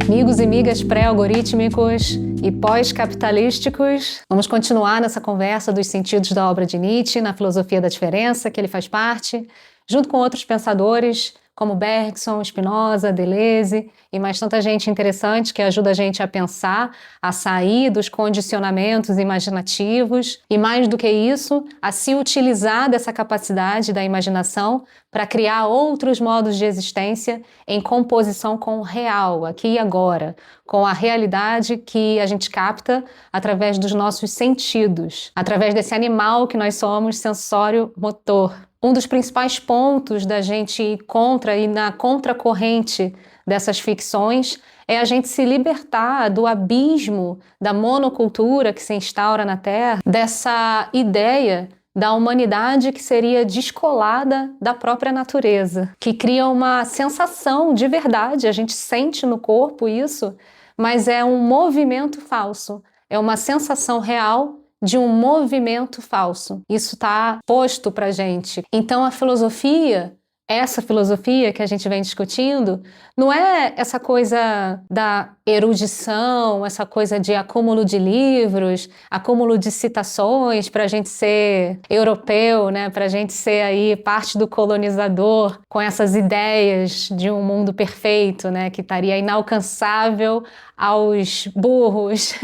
Amigos e amigas pré-algorítmicos e pós-capitalísticos, vamos continuar nessa conversa dos sentidos da obra de Nietzsche, na filosofia da diferença, que ele faz parte, junto com outros pensadores como Bergson, Spinoza, Deleuze e mais tanta gente interessante que ajuda a gente a pensar, a sair dos condicionamentos imaginativos e, mais do que isso, a se utilizar dessa capacidade da imaginação para criar outros modos de existência em composição com o real, aqui e agora, com a realidade que a gente capta através dos nossos sentidos, através desse animal que nós somos, sensório-motor. Um dos principais pontos da gente ir contra e na contracorrente dessas ficções é a gente se libertar do abismo da monocultura que se instaura na Terra, dessa ideia da humanidade que seria descolada da própria natureza, que cria uma sensação de verdade, a gente sente no corpo isso, mas é um movimento falso, é uma sensação real de um movimento falso. Isso está posto pra gente. Então a filosofia, essa filosofia que a gente vem discutindo, não é essa coisa da erudição, essa coisa de acúmulo de livros, acúmulo de citações para a gente ser europeu, né? Para a gente ser aí parte do colonizador com essas ideias de um mundo perfeito, né? Que estaria inalcançável aos burros.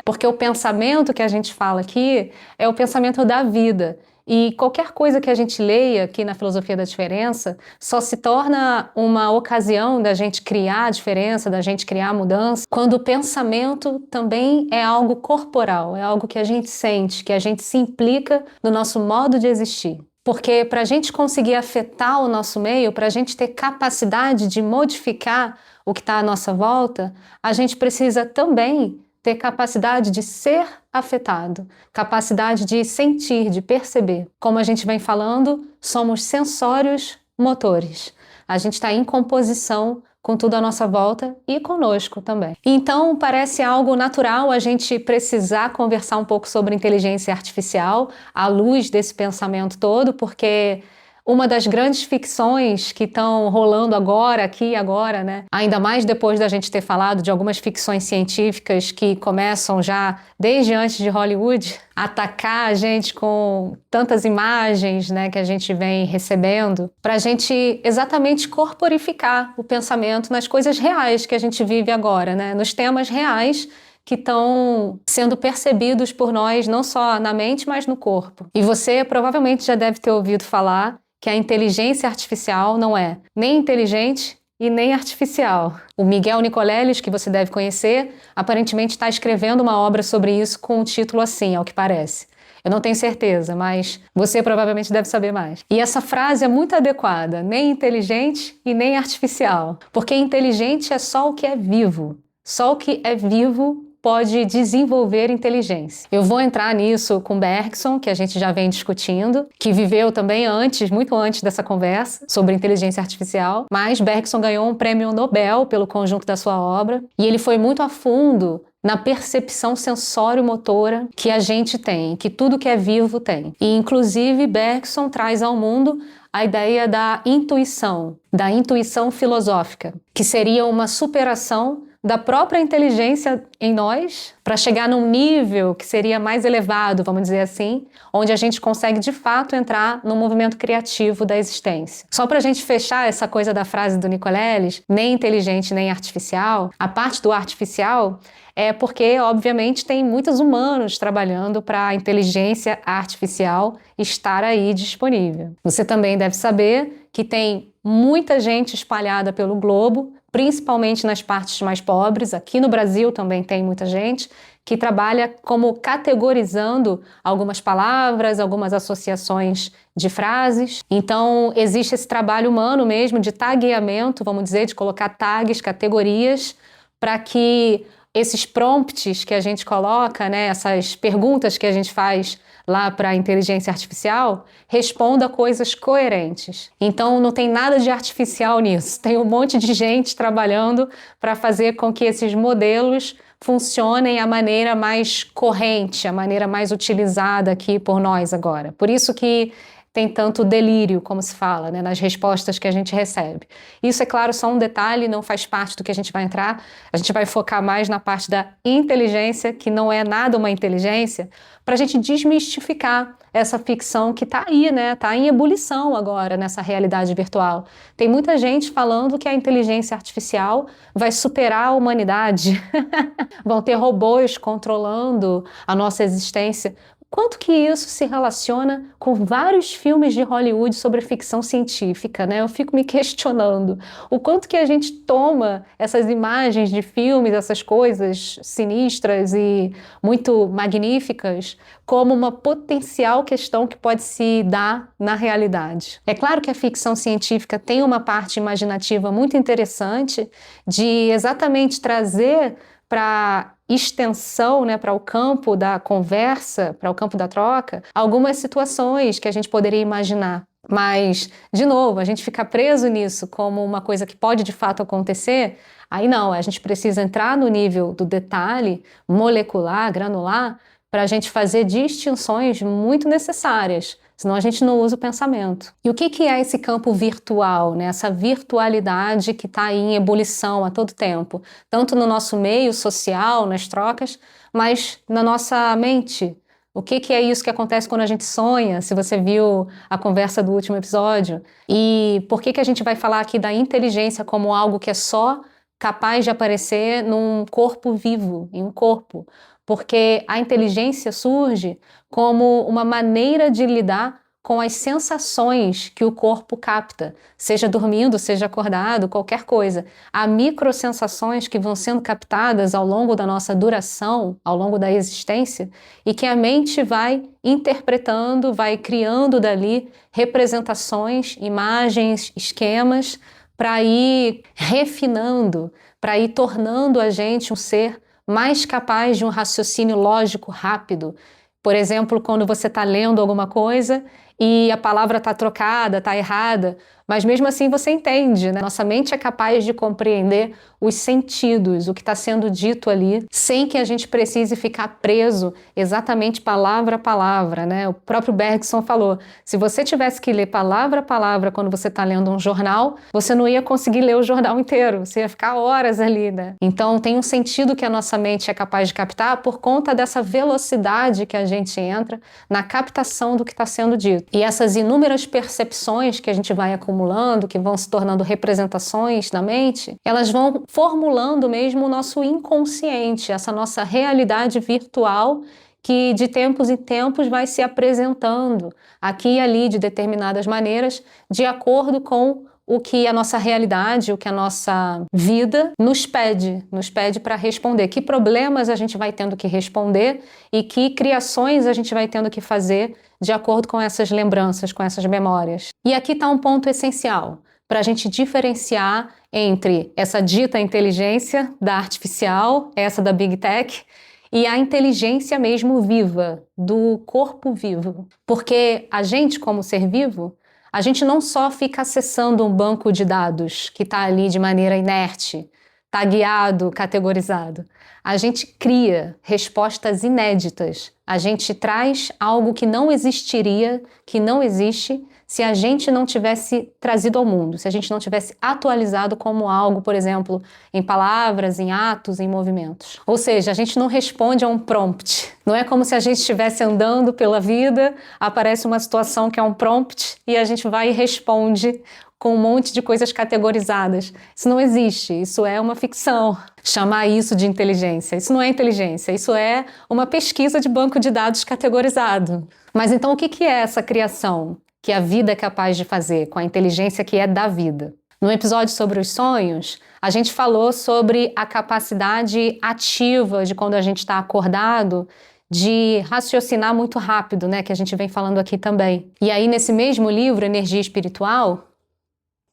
Porque o pensamento que a gente fala aqui é o pensamento da vida. E qualquer coisa que a gente leia aqui na filosofia da diferença só se torna uma ocasião da gente criar a diferença, da gente criar a mudança, quando o pensamento também é algo corporal, é algo que a gente sente, que a gente se implica no nosso modo de existir. Porque para a gente conseguir afetar o nosso meio, para a gente ter capacidade de modificar o que está à nossa volta, a gente precisa também ter capacidade de ser afetado, capacidade de sentir, de perceber. Como a gente vem falando, somos sensórios motores. A gente está em composição com tudo à nossa volta e conosco também. Então, parece algo natural a gente precisar conversar um pouco sobre inteligência artificial à luz desse pensamento todo, porque uma das grandes ficções que estão rolando agora, aqui e agora, né? Ainda mais depois da gente ter falado de algumas ficções científicas que começam já desde antes de Hollywood a atacar a gente com tantas imagens, né, que a gente vem recebendo, para a gente exatamente corporificar o pensamento nas coisas reais que a gente vive agora, né? Nos temas reais que estão sendo percebidos por nós, não só na mente, mas no corpo. E você provavelmente já deve ter ouvido falar que a inteligência artificial não é nem inteligente e nem artificial. O Miguel Nicoleles, que você deve conhecer, aparentemente está escrevendo uma obra sobre isso com um título assim, ao que parece. Eu não tenho certeza, mas você provavelmente deve saber mais. E essa frase é muito adequada, nem inteligente e nem artificial, porque inteligente é só o que é vivo. Só o que é vivo pode desenvolver inteligência. Eu vou entrar nisso com Bergson, que a gente já vem discutindo, que viveu também antes, muito antes dessa conversa, sobre inteligência artificial, mas Bergson ganhou um prêmio Nobel pelo conjunto da sua obra, e ele foi muito a fundo na percepção sensório-motora que a gente tem, que tudo que é vivo tem. E, inclusive, Bergson traz ao mundo a ideia da intuição filosófica, que seria uma superação da própria inteligência em nós para chegar num nível que seria mais elevado, vamos dizer assim, onde a gente consegue de fato entrar no movimento criativo da existência. Só para a gente fechar essa coisa da frase do Nicoleles, nem inteligente nem artificial, a parte do artificial é porque, obviamente, tem muitos humanos trabalhando para a inteligência artificial estar aí disponível. Você também deve saber que tem muita gente espalhada pelo globo, principalmente nas partes mais pobres. Aqui no Brasil também tem muita gente que trabalha como categorizando algumas palavras, algumas associações de frases. Então, existe esse trabalho humano mesmo de tagueamento, vamos dizer, de colocar tags, categorias, para que esses prompts que a gente coloca, né, essas perguntas que a gente faz lá para a inteligência artificial, responda coisas coerentes. Então não tem nada de artificial nisso. Tem um monte de gente trabalhando para fazer com que esses modelos funcionem a maneira mais corrente, a maneira mais utilizada aqui por nós agora. Por isso que tem tanto delírio, como se fala, né, nas respostas que a gente recebe. Isso, é claro, só um detalhe, não faz parte do que a gente vai entrar. A gente vai focar mais na parte da inteligência, que não é nada uma inteligência, para a gente desmistificar essa ficção que está aí, né? Está em ebulição agora nessa realidade virtual. Tem muita gente falando que a inteligência artificial vai superar a humanidade. Vão ter robôs controlando a nossa existência. Quanto que isso se relaciona com vários filmes de Hollywood sobre ficção científica, né? Eu fico me questionando o quanto que a gente toma essas imagens de filmes, essas coisas sinistras e muito magníficas, como uma potencial questão que pode se dar na realidade. É claro que a ficção científica tem uma parte imaginativa muito interessante de exatamente trazer para extensão, né, para o campo da conversa, para o campo da troca, algumas situações que a gente poderia imaginar. Mas, de novo, a gente fica preso nisso como uma coisa que pode de fato acontecer, aí não, a gente precisa entrar no nível do detalhe molecular, granular, para a gente fazer distinções muito necessárias. Senão a gente não usa o pensamento. E o que é esse campo virtual, né? Essa virtualidade que está aí em ebulição a todo tempo, tanto no nosso meio social, nas trocas, mas na nossa mente. O que é isso que acontece quando a gente sonha, se você viu a conversa do último episódio? E por que a gente vai falar aqui da inteligência como algo que é só capaz de aparecer num corpo vivo, em um corpo? Porque a inteligência surge como uma maneira de lidar com as sensações que o corpo capta, seja dormindo, seja acordado, qualquer coisa. Há microsensações que vão sendo captadas ao longo da nossa duração, ao longo da existência, e que a mente vai interpretando, vai criando dali representações, imagens, esquemas, para ir refinando, para ir tornando a gente um ser mais capaz de um raciocínio lógico rápido. Por exemplo, quando você está lendo alguma coisa e a palavra está trocada, está errada, mas mesmo assim você entende, né? Nossa mente é capaz de compreender os sentidos, o que está sendo dito ali, sem que a gente precise ficar preso exatamente palavra a palavra, né? O próprio Bergson falou, se você tivesse que ler palavra a palavra quando você está lendo um jornal, você não ia conseguir ler o jornal inteiro, você ia ficar horas ali, né? Então tem um sentido que a nossa mente é capaz de captar por conta dessa velocidade que a gente entra na captação do que está sendo dito. E essas inúmeras percepções que a gente vai acumulando, que vão se tornando representações na mente, elas vão formulando mesmo o nosso inconsciente, essa nossa realidade virtual que de tempos em tempos vai se apresentando aqui e ali de determinadas maneiras, de acordo com o que a nossa realidade, o que a nossa vida nos pede para responder. Que problemas a gente vai tendo que responder e que criações a gente vai tendo que fazer de acordo com essas lembranças, com essas memórias. E aqui está um ponto essencial para a gente diferenciar entre essa dita inteligência da artificial, essa da Big Tech, e a inteligência mesmo viva, do corpo vivo. Porque a gente, como ser vivo, a gente não só fica acessando um banco de dados que está ali de maneira inerte, está guiado, categorizado. A gente cria respostas inéditas. A gente traz algo que não existiria, que não existe, se a gente não tivesse trazido ao mundo, se a gente não tivesse atualizado como algo, por exemplo, em palavras, em atos, em movimentos. Ou seja, a gente não responde a um prompt. Não é como se a gente estivesse andando pela vida, aparece uma situação que é um prompt e a gente vai e responde com um monte de coisas categorizadas. Isso não existe, isso é uma ficção. Chamar isso de inteligência, isso não é inteligência, isso é uma pesquisa de banco de dados categorizado. Mas então o que é essa criação que a vida é capaz de fazer, com a inteligência que é da vida? No episódio sobre os sonhos, a gente falou sobre a capacidade ativa de quando a gente está acordado, de raciocinar muito rápido, né, que a gente vem falando aqui também. E aí, nesse mesmo livro, Energia Espiritual,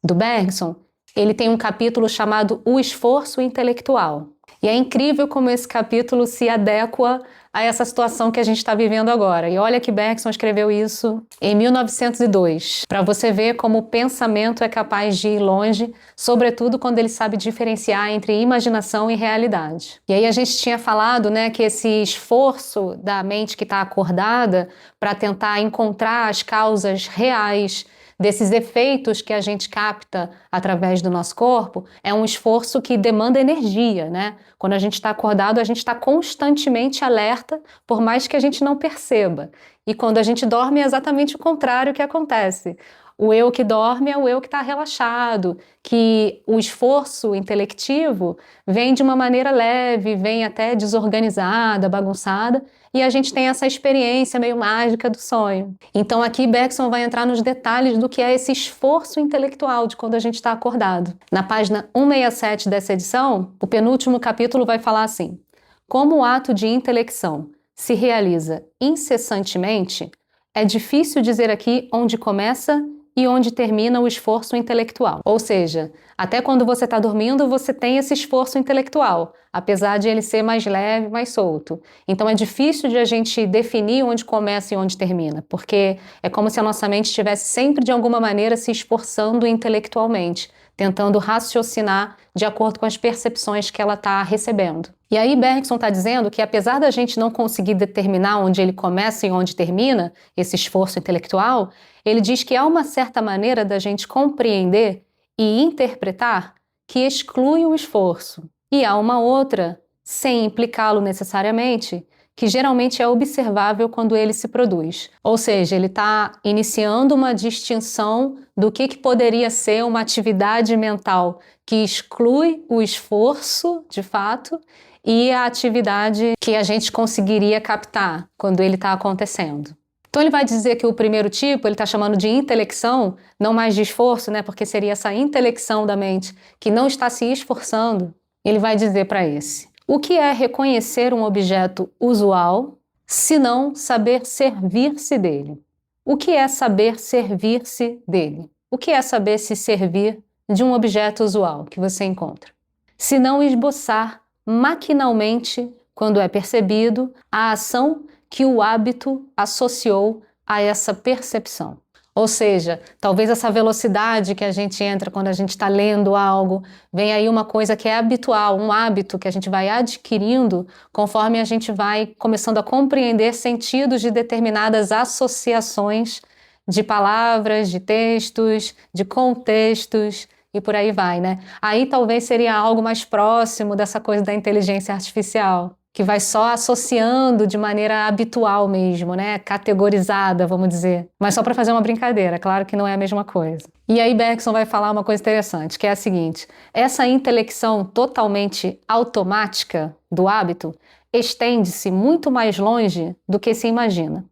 do Bergson, ele tem um capítulo chamado O Esforço Intelectual. E é incrível como esse capítulo se adequa a essa situação que a gente está vivendo agora. E olha que Bergson escreveu isso em 1902, para você ver como o pensamento é capaz de ir longe, sobretudo quando ele sabe diferenciar entre imaginação e realidade. E aí a gente tinha falado, né, que esse esforço da mente que está acordada para tentar encontrar as causas reais desses efeitos que a gente capta através do nosso corpo, é um esforço que demanda energia, né? Quando a gente está acordado, a gente está constantemente alerta, por mais que a gente não perceba. E quando a gente dorme, é exatamente o contrário que acontece. O eu que dorme é o eu que está relaxado, que o esforço intelectivo vem de uma maneira leve, vem até desorganizada, bagunçada, e a gente tem essa experiência meio mágica do sonho. Então aqui Bergson vai entrar nos detalhes do que é esse esforço intelectual de quando a gente está acordado. Na página 167 dessa edição, o penúltimo capítulo vai falar assim: como o ato de intelecção se realiza incessantemente, é difícil dizer aqui onde começa e onde termina o esforço intelectual. Ou seja, até quando você está dormindo, você tem esse esforço intelectual, apesar de ele ser mais leve, mais solto. Então é difícil de a gente definir onde começa e onde termina, porque é como se a nossa mente estivesse sempre, de alguma maneira, se esforçando intelectualmente, tentando raciocinar de acordo com as percepções que ela está recebendo. E aí Bergson está dizendo que apesar da gente não conseguir determinar onde ele começa e onde termina esse esforço intelectual, ele diz que há uma certa maneira da gente compreender e interpretar que exclui o esforço. E há uma outra, sem implicá-lo necessariamente, que geralmente é observável quando ele se produz. Ou seja, ele está iniciando uma distinção do que poderia ser uma atividade mental que exclui o esforço, de fato, e a atividade que a gente conseguiria captar quando ele está acontecendo. Então ele vai dizer que o primeiro tipo, ele está chamando de intelecção, não mais de esforço, né? Porque seria essa intelecção da mente que não está se esforçando. Ele vai dizer para esse: o que é reconhecer um objeto usual, se não saber servir-se dele? O que é saber servir-se dele? O que é saber se servir de um objeto usual que você encontra? Se não esboçar maquinalmente, quando é percebido, a ação que o hábito associou a essa percepção. Ou seja, talvez essa velocidade que a gente entra quando a gente está lendo algo, vem aí uma coisa que é habitual, um hábito que a gente vai adquirindo conforme a gente vai começando a compreender sentidos de determinadas associações de palavras, de textos, de contextos, e por aí vai, né? Aí talvez seria algo mais próximo dessa coisa da inteligência artificial, que vai só associando de maneira habitual mesmo, né? Categorizada, vamos dizer. Mas só para fazer uma brincadeira, claro que não é a mesma coisa. E aí Bergson vai falar uma coisa interessante, que é a seguinte: essa intelecção totalmente automática do hábito estende-se muito mais longe do que se imagina.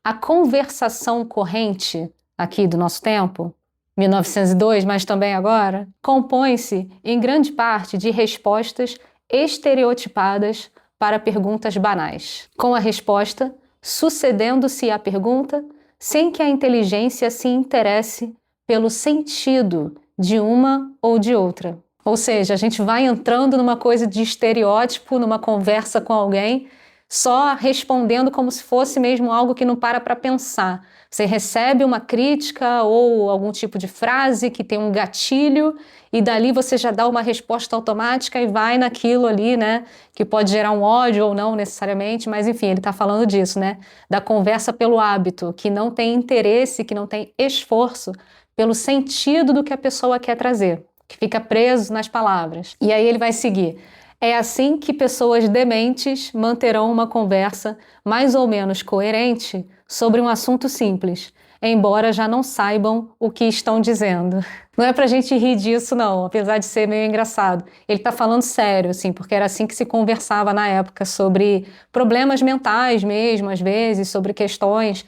A conversação corrente aqui do nosso tempo, 1902, mas também agora, compõe-se em grande parte de respostas estereotipadas para perguntas banais, com a resposta sucedendo-se à pergunta sem que a inteligência se interesse pelo sentido de uma ou de outra. Ou seja, a gente vai entrando numa coisa de estereótipo, numa conversa com alguém, só respondendo como se fosse mesmo algo que não para pensar. Você recebe uma crítica ou algum tipo de frase que tem um gatilho e dali você já dá uma resposta automática e vai naquilo ali, né? Que pode gerar um ódio ou não necessariamente, mas enfim, ele está falando disso, né? Da conversa pelo hábito, que não tem interesse, que não tem esforço pelo sentido do que a pessoa quer trazer, que fica preso nas palavras. E aí ele vai seguir. É assim que pessoas dementes manterão uma conversa mais ou menos coerente sobre um assunto simples, embora já não saibam o que estão dizendo. Não é pra gente rir disso, não, apesar de ser meio engraçado. Ele tá falando sério, assim, porque era assim que se conversava na época sobre problemas mentais mesmo, às vezes, sobre questões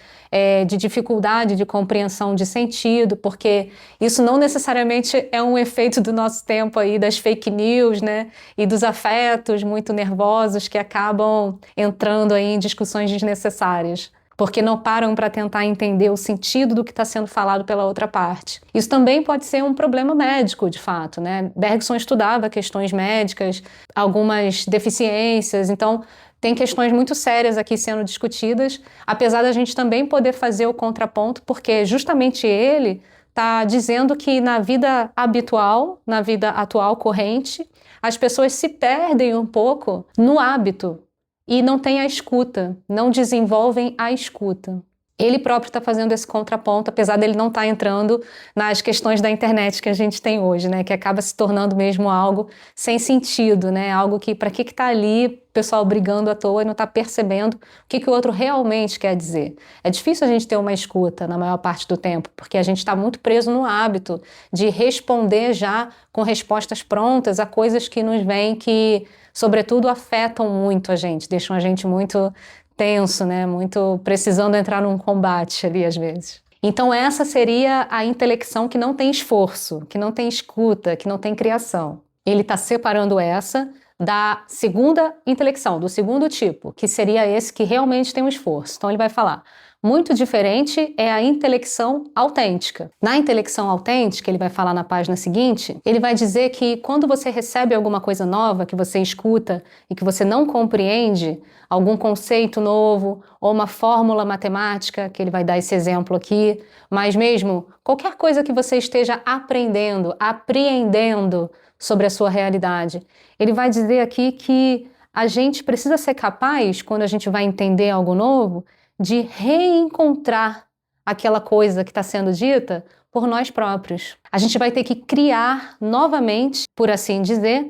de dificuldade de compreensão de sentido, porque isso não necessariamente é um efeito do nosso tempo aí, das fake news, né, e dos afetos muito nervosos que acabam entrando aí em discussões desnecessárias. porque não param para tentar entender o sentido do que está sendo falado pela outra parte. Isso também pode ser um problema médico, de fato, né? Bergson estudava questões médicas, algumas deficiências, então tem questões muito sérias aqui sendo discutidas, apesar da gente também poder fazer o contraponto, porque justamente ele está dizendo que na vida habitual, na vida atual corrente, as pessoas se perdem um pouco no hábito e não têm a escuta, não desenvolvem a escuta. Ele próprio está fazendo esse contraponto, apesar dele não estar entrando nas questões da internet que a gente tem hoje, né? Que acaba se tornando mesmo algo sem sentido, né? Algo que, para que está ali o pessoal brigando à toa e não está percebendo o que o outro realmente quer dizer. É difícil a gente ter uma escuta na maior parte do tempo, porque a gente está muito preso no hábito de responder já com respostas prontas a coisas que nos vêm que, sobretudo, afetam muito a gente, deixam a gente muito tenso, né? Muito precisando entrar num combate ali às vezes. Então essa seria a intelecção que não tem esforço, que não tem escuta, que não tem criação. Ele está separando essa da segunda intelecção, do segundo tipo, que seria esse que realmente tem um esforço. Então ele vai falar: muito diferente é a intelecção autêntica. Na intelecção autêntica, ele vai falar na página seguinte, ele vai dizer que quando você recebe alguma coisa nova, que você escuta e que você não compreende, algum conceito novo ou uma fórmula matemática, que ele vai dar esse exemplo aqui, mas mesmo qualquer coisa que você esteja aprendendo, apreendendo sobre a sua realidade, ele vai dizer aqui que a gente precisa ser capaz, quando a gente vai entender algo novo, de reencontrar aquela coisa que está sendo dita por nós próprios. A gente vai ter que criar novamente, por assim dizer,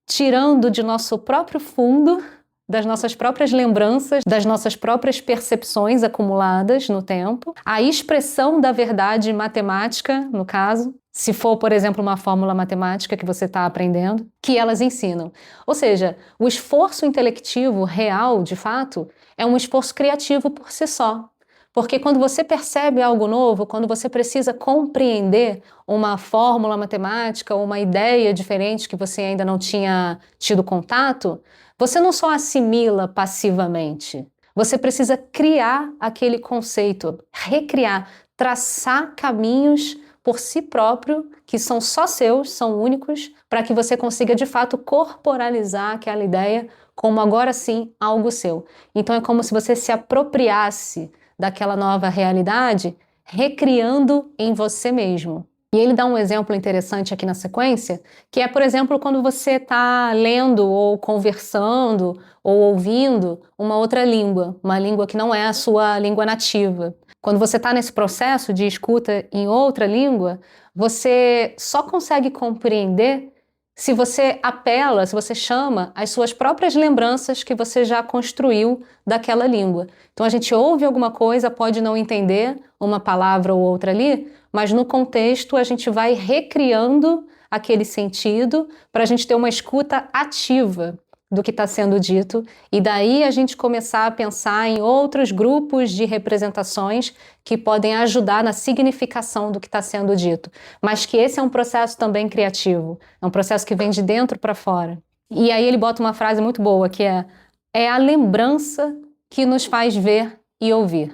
tirando de nosso próprio fundo, das nossas próprias lembranças, das nossas próprias percepções acumuladas no tempo, a expressão da verdade matemática, no caso, se for, por exemplo, uma fórmula matemática que você está aprendendo, que elas ensinam. Ou seja, o esforço intelectivo real, de fato, é um esforço criativo por si só. Porque quando você percebe algo novo, quando você precisa compreender uma fórmula matemática ou uma ideia diferente que você ainda não tinha tido contato, você não só assimila passivamente, você precisa criar aquele conceito, recriar, traçar caminhos por si próprio, que são só seus, são únicos, para que você consiga de fato corporalizar aquela ideia como agora sim algo seu. Então é como se você se apropriasse daquela nova realidade, recriando em você mesmo. E ele dá um exemplo interessante aqui na sequência, que é, por exemplo, quando você está lendo ou conversando ou ouvindo uma outra língua, uma língua que não é a sua língua nativa. Quando você está nesse processo de escuta em outra língua, você só consegue compreender se você apela, se você chama as suas próprias lembranças que você já construiu daquela língua. Então a gente ouve alguma coisa, pode não entender uma palavra ou outra ali, mas no contexto a gente vai recriando aquele sentido para a gente ter uma escuta ativa do que está sendo dito, e daí a gente começar a pensar em outros grupos de representações que podem ajudar na significação do que está sendo dito, mas que esse é um processo também criativo, é um processo que vem de dentro para fora. E aí ele bota uma frase muito boa, que é a lembrança que nos faz ver e ouvir.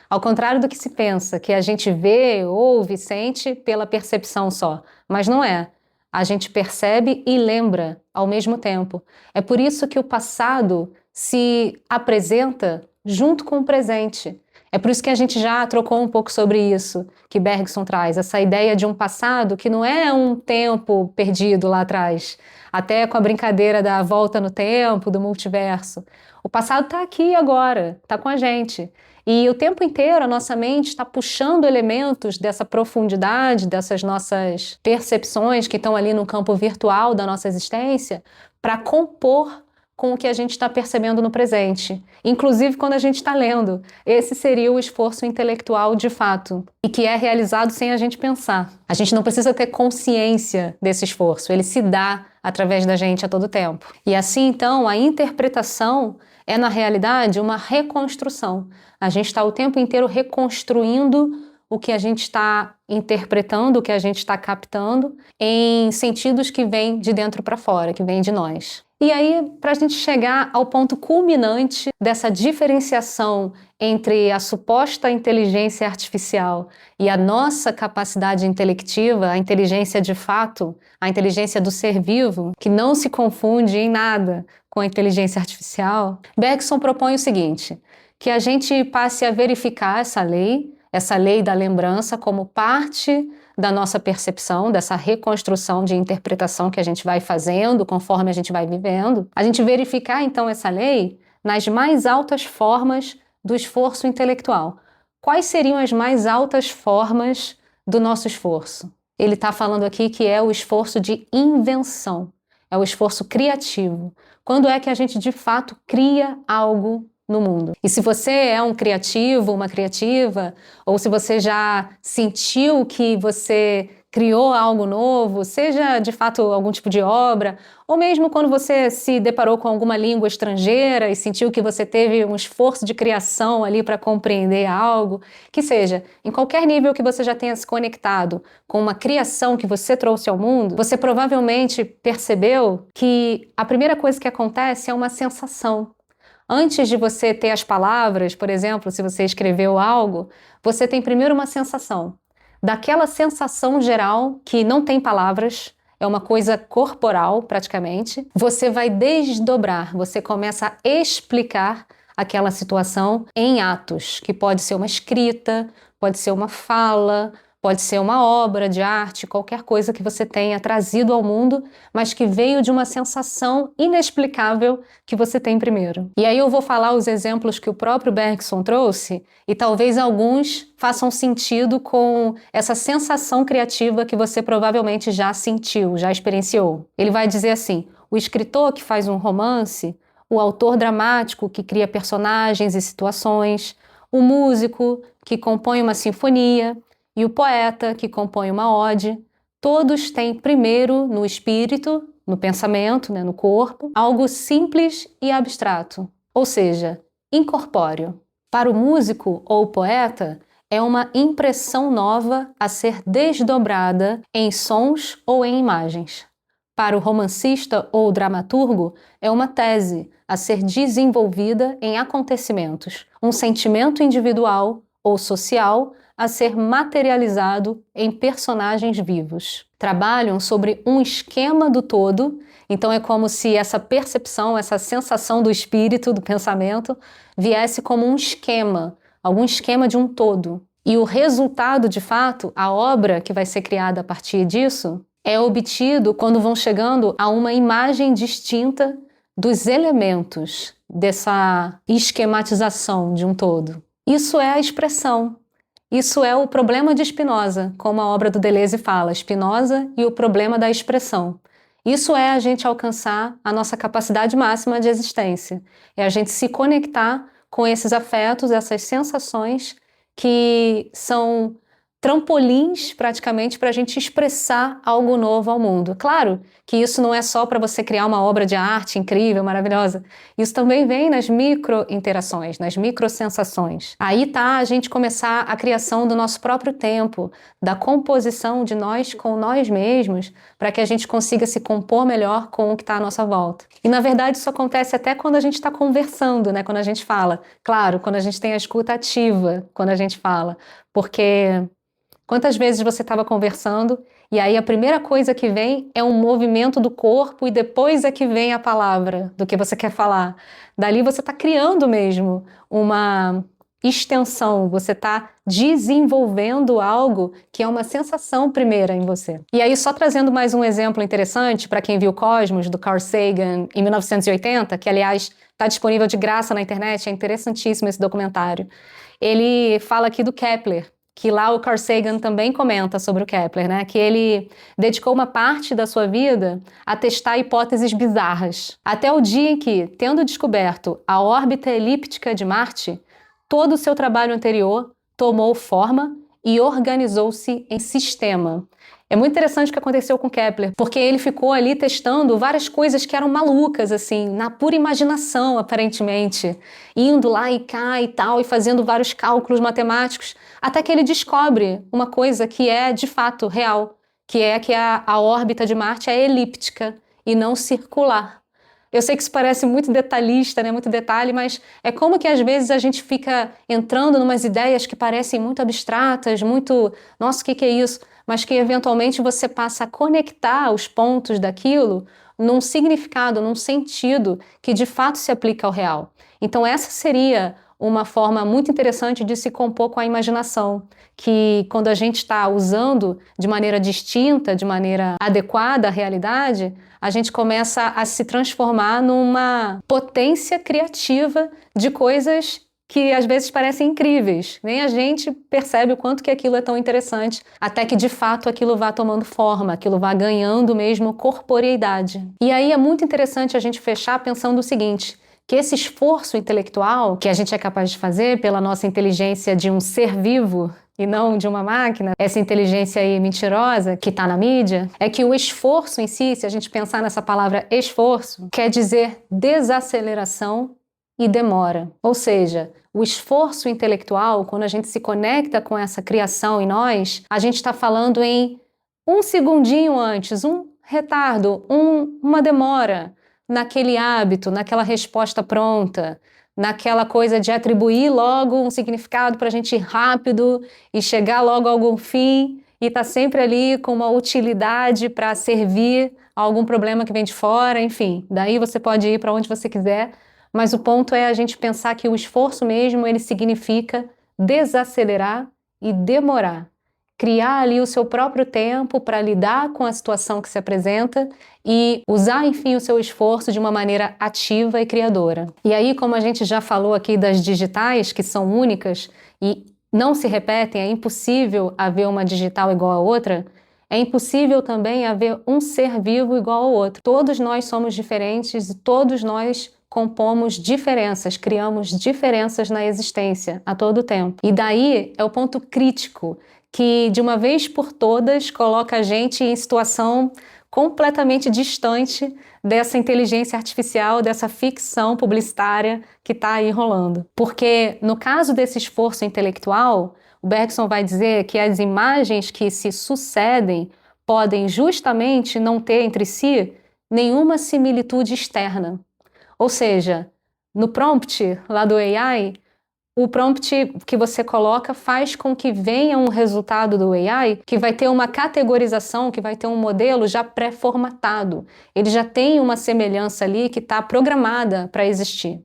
Ao contrário do que se pensa, que a gente vê, ouve, sente pela percepção só, mas não é. A gente percebe e lembra ao mesmo tempo. É por isso que o passado se apresenta junto com o presente. É por isso que a gente já trocou um pouco sobre isso, que Bergson traz, essa ideia de um passado que não é um tempo perdido lá atrás, até com a brincadeira da volta no tempo, do multiverso. O passado está aqui agora, está com a gente. E o tempo inteiro a nossa mente está puxando elementos dessa profundidade, dessas nossas percepções que estão ali no campo virtual da nossa existência, para compor com o que a gente está percebendo no presente, inclusive quando a gente está lendo. Esse seria o esforço intelectual de fato, e que é realizado sem a gente pensar. A gente não precisa ter consciência desse esforço, ele se dá através da gente a todo tempo. E assim, então, a interpretação é, na realidade, uma reconstrução. A gente está o tempo inteiro reconstruindo o que a gente está interpretando, o que a gente está captando, em sentidos que vêm de dentro para fora, que vêm de nós. E aí, para a gente chegar ao ponto culminante dessa diferenciação entre a suposta inteligência artificial e a nossa capacidade intelectiva, a inteligência de fato, a inteligência do ser vivo, que não se confunde em nada com a inteligência artificial, Bergson propõe o seguinte, que a gente passe a verificar essa lei da lembrança como parte da nossa percepção, dessa reconstrução de interpretação que a gente vai fazendo conforme a gente vai vivendo, a gente verificar então essa lei nas mais altas formas do esforço intelectual. Quais seriam as mais altas formas do nosso esforço? Ele está falando aqui que é o esforço de invenção, é o esforço criativo. Quando é que a gente de fato cria algo no mundo? E se você é um criativo, uma criativa, ou se você já sentiu que você criou algo novo, seja de fato algum tipo de obra, ou mesmo quando você se deparou com alguma língua estrangeira e sentiu que você teve um esforço de criação ali para compreender algo, que seja, em qualquer nível que você já tenha se conectado com uma criação que você trouxe ao mundo, você provavelmente percebeu que a primeira coisa que acontece é uma sensação. Antes de você ter as palavras, por exemplo, se você escreveu algo, você tem primeiro uma sensação. Daquela sensação geral, que não tem palavras, é uma coisa corporal praticamente, você vai desdobrar, você começa a explicar aquela situação em atos, que pode ser uma escrita, pode ser uma fala, pode ser uma obra de arte, qualquer coisa que você tenha trazido ao mundo, mas que veio de uma sensação inexplicável que você tem primeiro. E aí eu vou falar os exemplos que o próprio Bergson trouxe e talvez alguns façam sentido com essa sensação criativa que você provavelmente já sentiu, já experienciou. Ele vai dizer assim, o escritor que faz um romance, o autor dramático que cria personagens e situações, o músico que compõe uma sinfonia, e o poeta, que compõe uma ode, todos têm primeiro no espírito, no pensamento, no corpo, algo simples e abstrato, ou seja, incorpóreo. Para o músico ou poeta, é uma impressão nova a ser desdobrada em sons ou em imagens. Para o romancista ou dramaturgo, é uma tese a ser desenvolvida em acontecimentos, um sentimento individual ou social a ser materializado em personagens vivos. Trabalham sobre um esquema do todo, então é como se essa percepção, essa sensação do espírito, do pensamento, viesse como um esquema, algum esquema de um todo. E o resultado, de fato, a obra que vai ser criada a partir disso, é obtido quando vão chegando a uma imagem distinta dos elementos dessa esquematização de um todo. Isso é a expressão. Isso é o problema de Spinoza, como a obra do Deleuze fala, Spinoza e o problema da expressão. Isso é a gente alcançar a nossa capacidade máxima de existência. É a gente se conectar com esses afetos, essas sensações que são trampolins praticamente para a gente expressar algo novo ao mundo. Claro que isso não é só para você criar uma obra de arte incrível, maravilhosa. Isso também vem nas micro-interações, nas micro-sensações. Aí tá a gente começar a criação do nosso próprio tempo, da composição de nós com nós mesmos, para que a gente consiga se compor melhor com o que está à nossa volta. E na verdade isso acontece até quando a gente está conversando, né? Quando a gente fala. Claro, quando a gente tem a escuta ativa, quando a gente fala. Porque quantas vezes você estava conversando e aí a primeira coisa que vem é um movimento do corpo e depois é que vem a palavra do que você quer falar. Dali você está criando mesmo uma extensão, você está desenvolvendo algo que é uma sensação primeira em você. E aí só trazendo mais um exemplo interessante para quem viu Cosmos, do Carl Sagan, em 1980, que aliás está disponível de graça na internet, é interessantíssimo esse documentário. Ele fala aqui do Kepler, que lá o Carl Sagan também comenta sobre o Kepler, né? Que ele dedicou uma parte da sua vida a testar hipóteses bizarras. Até o dia em que, tendo descoberto a órbita elíptica de Marte, todo o seu trabalho anterior tomou forma e organizou-se em sistema. É muito interessante o que aconteceu com Kepler, porque ele ficou ali testando várias coisas que eram malucas, assim, na pura imaginação, aparentemente, indo lá e cá e tal, e fazendo vários cálculos matemáticos, até que ele descobre uma coisa que é, de fato, real, que é que a órbita de Marte é elíptica e não circular. Eu sei que isso parece muito detalhista, né? Muito detalhe, mas é como que às vezes a gente fica entrando numas ideias que parecem muito abstratas, muito, nossa, o que é isso? Mas que eventualmente você passa a conectar os pontos daquilo num significado, num sentido que de fato se aplica ao real. Então essa seria uma forma muito interessante de se compor com a imaginação, que quando a gente está usando de maneira distinta, de maneira adequada à realidade, a gente começa a se transformar numa potência criativa de coisas que às vezes parecem incríveis. Nem a gente percebe o quanto que aquilo é tão interessante, até que de fato aquilo vá tomando forma, aquilo vá ganhando mesmo corporeidade. E aí é muito interessante a gente fechar pensando o seguinte, que esse esforço intelectual que a gente é capaz de fazer pela nossa inteligência de um ser vivo e não de uma máquina, essa inteligência aí mentirosa que está na mídia, é que o esforço em si, se a gente pensar nessa palavra esforço, quer dizer desaceleração e demora. Ou seja, o esforço intelectual, quando a gente se conecta com essa criação em nós, a gente está falando em um segundinho antes, um retardo, uma demora naquele hábito, naquela resposta pronta, naquela coisa de atribuir logo um significado para a gente ir rápido e chegar logo a algum fim e estar sempre ali com uma utilidade para servir a algum problema que vem de fora, enfim. Daí você pode ir para onde você quiser, mas o ponto é a gente pensar que o esforço mesmo, ele significa desacelerar e demorar. Criar ali o seu próprio tempo para lidar com a situação que se apresenta e usar, enfim, o seu esforço de uma maneira ativa e criadora. E aí, como a gente já falou aqui das digitais, que são únicas e não se repetem, é impossível haver uma digital igual a outra, é impossível também haver um ser vivo igual ao outro. Todos nós somos diferentes e todos nós compomos diferenças, criamos diferenças na existência a todo tempo. E daí é o ponto crítico que, de uma vez por todas, coloca a gente em situação completamente distante dessa inteligência artificial, dessa ficção publicitária que está aí rolando. Porque, no caso desse esforço intelectual, o Bergson vai dizer que as imagens que se sucedem podem justamente não ter entre si nenhuma similitude externa. Ou seja, no prompt lá do AI, o prompt que você coloca faz com que venha um resultado do AI que vai ter uma categorização, que vai ter um modelo já pré-formatado. Ele já tem uma semelhança ali que está programada para existir.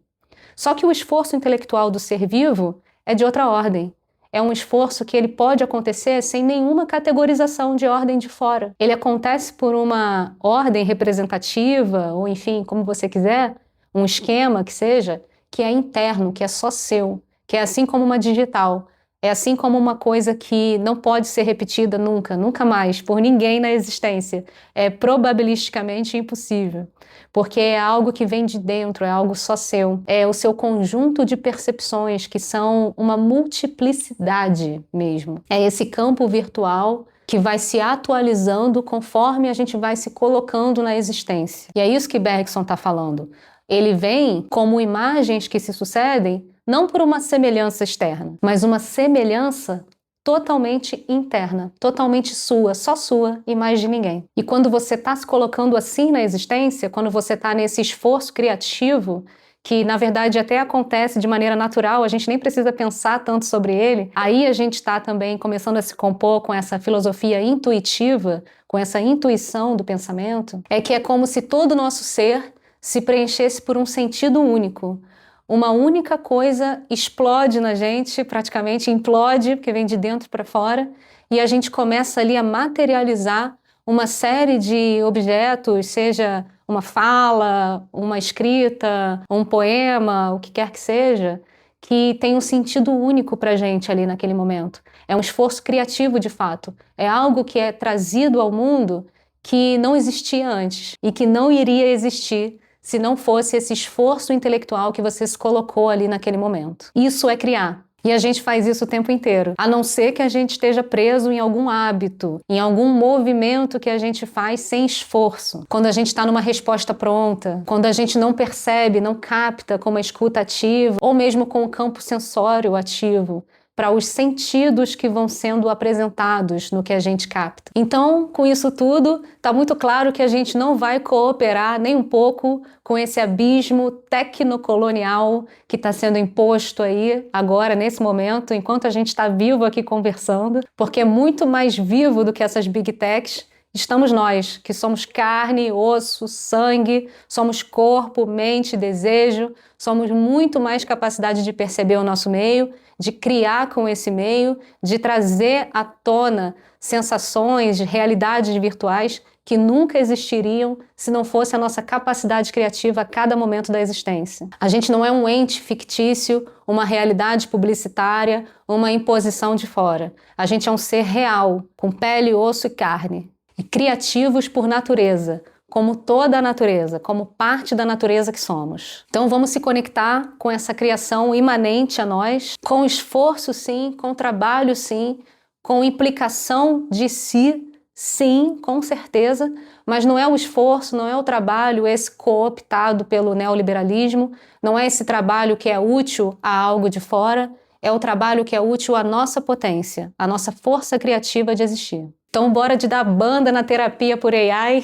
Só que o esforço intelectual do ser vivo é de outra ordem. É um esforço que ele pode acontecer sem nenhuma categorização de ordem de fora. Ele acontece por uma ordem representativa, ou enfim, como você quiser, um esquema que seja, que é interno, que é só seu, que é assim como uma digital, é assim como uma coisa que não pode ser repetida nunca, nunca mais, por ninguém na existência. É probabilisticamente impossível, porque é algo que vem de dentro, é algo só seu. É o seu conjunto de percepções, que são uma multiplicidade mesmo. É esse campo virtual que vai se atualizando conforme a gente vai se colocando na existência. E é isso que Bergson está falando. Ele vem como imagens que se sucedem não por uma semelhança externa, mas uma semelhança totalmente interna, totalmente sua, só sua e mais de ninguém. E quando você está se colocando assim na existência, quando você está nesse esforço criativo, que na verdade até acontece de maneira natural, a gente nem precisa pensar tanto sobre ele, aí a gente está também começando a se compor com essa filosofia intuitiva, com essa intuição do pensamento, é que é como se todo o nosso ser se preenchesse por um sentido único. Uma única coisa explode na gente, praticamente implode, porque vem de dentro para fora, e a gente começa ali a materializar uma série de objetos, seja uma fala, uma escrita, um poema, o que quer que seja, que tem um sentido único para a gente ali naquele momento. É um esforço criativo de fato. É algo que é trazido ao mundo que não existia antes e que não iria existir se não fosse esse esforço intelectual que você se colocou ali naquele momento. Isso é criar. E a gente faz isso o tempo inteiro, a não ser que a gente esteja preso em algum hábito, em algum movimento que a gente faz sem esforço. Quando a gente está numa resposta pronta, quando a gente não percebe, não capta com uma escuta ativa, ou mesmo com o campo sensório ativo, para os sentidos que vão sendo apresentados no que a gente capta. Então, com isso tudo, está muito claro que a gente não vai cooperar nem um pouco com esse abismo tecnocolonial que está sendo imposto aí agora, nesse momento, enquanto a gente está vivo aqui conversando, porque é muito mais vivo do que essas big techs. Estamos nós, que somos carne, osso, sangue, somos corpo, mente, desejo, somos muito mais capacidade de perceber o nosso meio, de criar com esse meio, de trazer à tona sensações, realidades virtuais que nunca existiriam se não fosse a nossa capacidade criativa a cada momento da existência. A gente não é um ente fictício, uma realidade publicitária, uma imposição de fora. A gente é um ser real, com pele, osso e carne. E criativos por natureza, como toda a natureza, como parte da natureza que somos. Então vamos se conectar com essa criação imanente a nós, com esforço sim, com trabalho sim, com implicação de si, sim, com certeza, mas não é o esforço, não é o trabalho esse cooptado pelo neoliberalismo, não é esse trabalho que é útil a algo de fora, é o trabalho que é útil à nossa potência, à nossa força criativa de existir. Então, bora de dar banda na terapia por AI.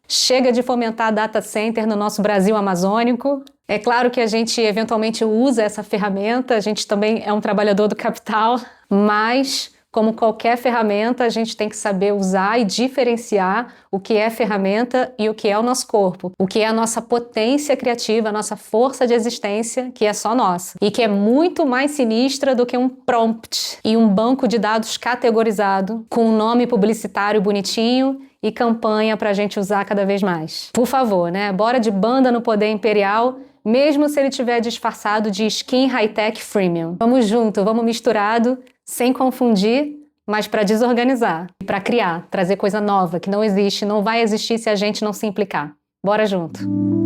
Chega de fomentar data center no nosso Brasil amazônico. É claro que a gente eventualmente usa essa ferramenta, a gente também é um trabalhador do capital, mas, como qualquer ferramenta, a gente tem que saber usar e diferenciar o que é ferramenta e o que é o nosso corpo, o que é a nossa potência criativa, a nossa força de existência, que é só nossa, e que é muito mais sinistra do que um prompt e um banco de dados categorizado, com um nome publicitário bonitinho e campanha para a gente usar cada vez mais. Por favor, né? Bora de banda no poder imperial, mesmo se ele tiver disfarçado de skin high-tech freemium. Vamos junto, vamos misturado, sem confundir, mas para desorganizar, para criar, trazer coisa nova que não existe, não vai existir se a gente não se implicar. Bora junto!